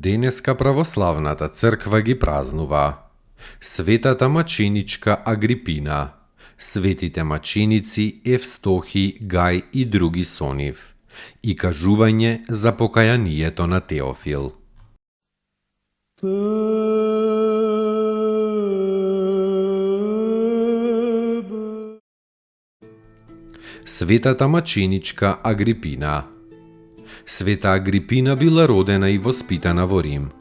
Денеска православната црква ги празнува светата маченичка Агрипина, светите маченици Евстохи, Гај и други со нив, и кажување за покајанието на Теофил. Светата маченичка Агрипина. Света Агрипина била родена и воспитана во Рим.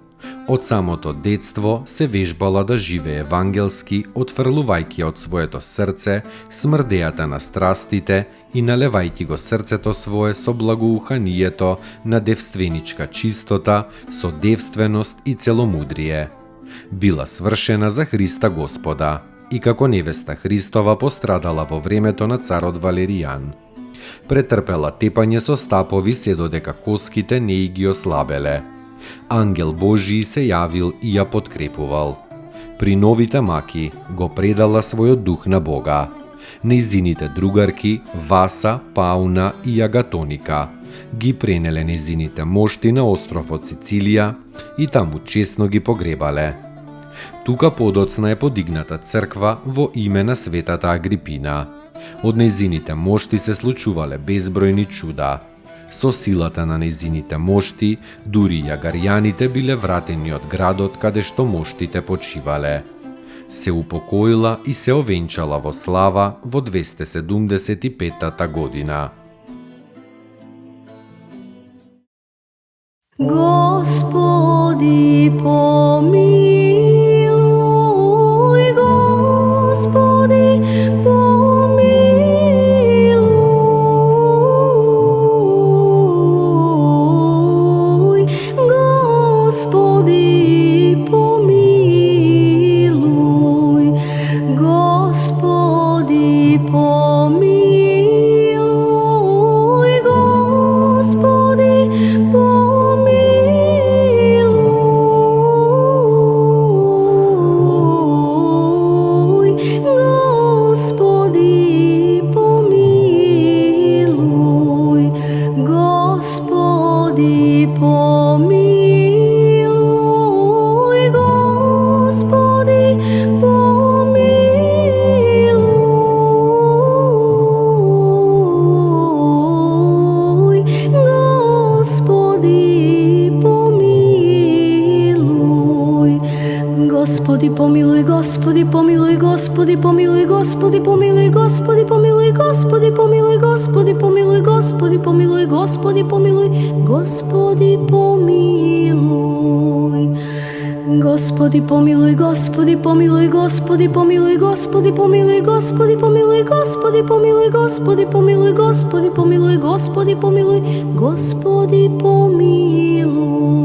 Од самото детство се вежбала да живее евангелски, отфрлувајќи од своето срце смрдејата на страстите и налевајќи го срцето свое со благоуханието на девственичка чистота, со девственост и целомудрие. Била свршена за Христа Господа и како невеста Христова пострадала во времето на царот Валеријан. Претрпела тепање со стапови се додека коските не ги ослабеле. Ангел Божи се јавил и ја подкрепувал. При новите маки го предала својот дух на Бога. Нејзините другарки Васа, Пауна и Агатоника ги пренеле нејзините мошти на островот Сицилија и таму чесно ги погребале. Тука подоцна е подигната црква во име на светата Агрипина. Од нејзините мошти се случувале безбројни чуда. Со силата на нејзините мошти, дури јагарјаните биле вратени од градот каде што моштите почивале. Се упокоила и се овенчала во слава во 275 година. Господи, помилуј, Господи, помилуј, Господи, помилуј, Господи, помилуј, Господи, Господи, помилуј, Господи, помилуј, Господи, помилуј, Господи, помилуј, Господи, помилуј, Господи, помилуј, Господи, помилуј, Господи, помилуј, Господи, помилуј, Господи, помилуј. Господи, помилуј, Господи, помилуј, Господи, помилуј, Господи, помилуј, Господи, помилуј, Господи, помилуј, Господи, помилуј, Господи, помилуј, Господи, помилуј, Господи, помилуј.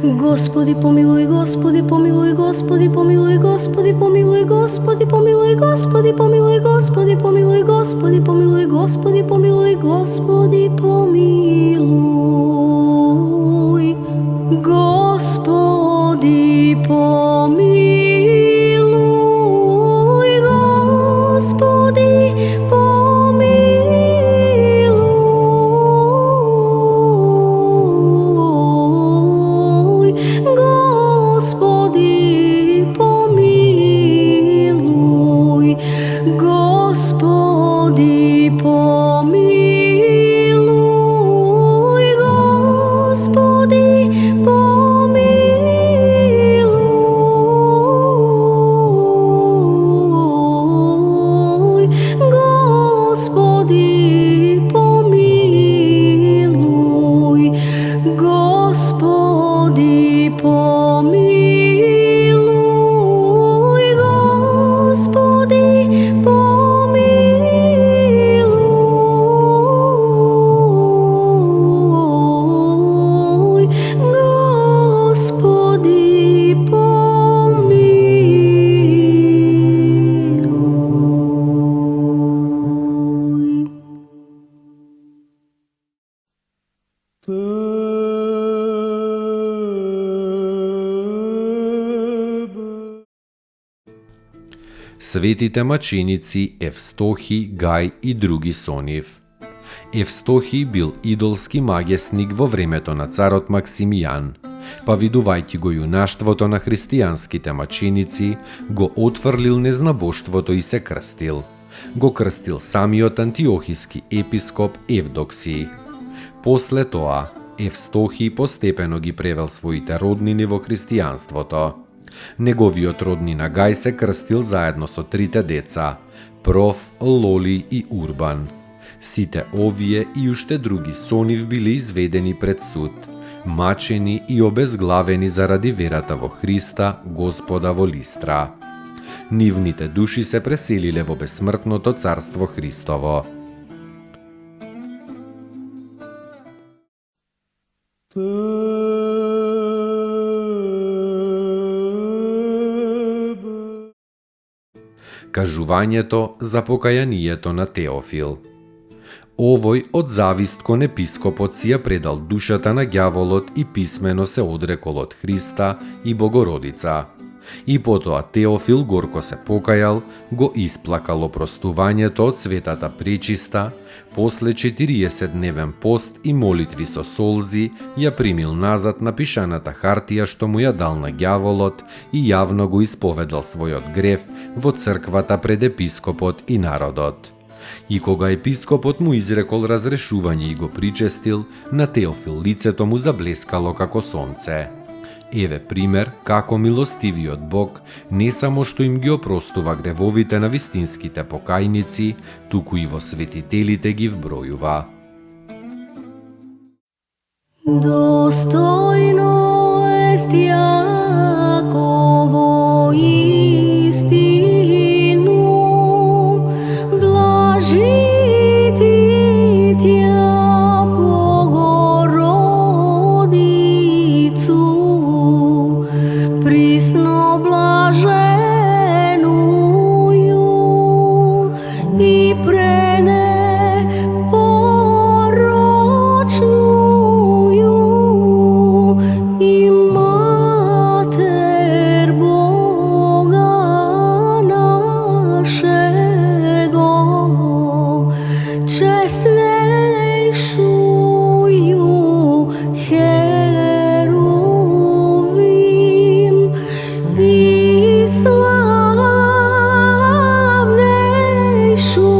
Господи, помилуј, Господи, помилуј, Господи, помилуј, Господи, помилуј, Господи, помилуј, Господи, помилуј, Господи, помилуј, Господи, помилуј, Господи, помилуј, Господи, помилуј. Господи, помилуј, Господи, светите маченици Евстохи, Гај и други со нив. Евстохи бил идолски магесник во времето на царот Максимијан, па видувајќи го јунаштвото на христијанските маченици, го отфрлил незнабоштвото и се крстил. Го крстил самиот антиохиски епископ Евдоксий. После тоа, Евстохи постепено ги превел своите роднини во христијанството. Неговиот роднина Гај се крстил заедно со трите деца – Проф, Лоли и Урбан. Сите овие и уште други со нив биле изведени пред суд, мачени и обезглавени заради верата во Христа, Господа во Листра. Нивните души се преселиле во бесмртното царство Христово. Кажувањето за покајанието на Теофил. Овој од завист кон епископот си ја предал душата на ѓаволот и писмено се одрекол од Христа и Богородица. И потоа Теофил горко се покајал, го исплакал опростувањето од светата пречиста, после 40-дневен пост и молитви со солзи, ја примил назад на пишаната хартија што му ја дал на ѓаволот и јавно го исповедал својот грев во црквата пред епископот и народот. И кога епископот му изрекол разрешување и го причестил, на Теофил лицето му заблескало како сонце. Еве пример како милостивиот Бог не само што им ги опростува гревовите на вистинските покајници, туку и во светителите ги вбројува. Достојно ест Јаково истину, блажити тја Богородицу, присно блаженују и пренепорочнују и Матер Бога нашего, честнейшую Херувим и славнейшую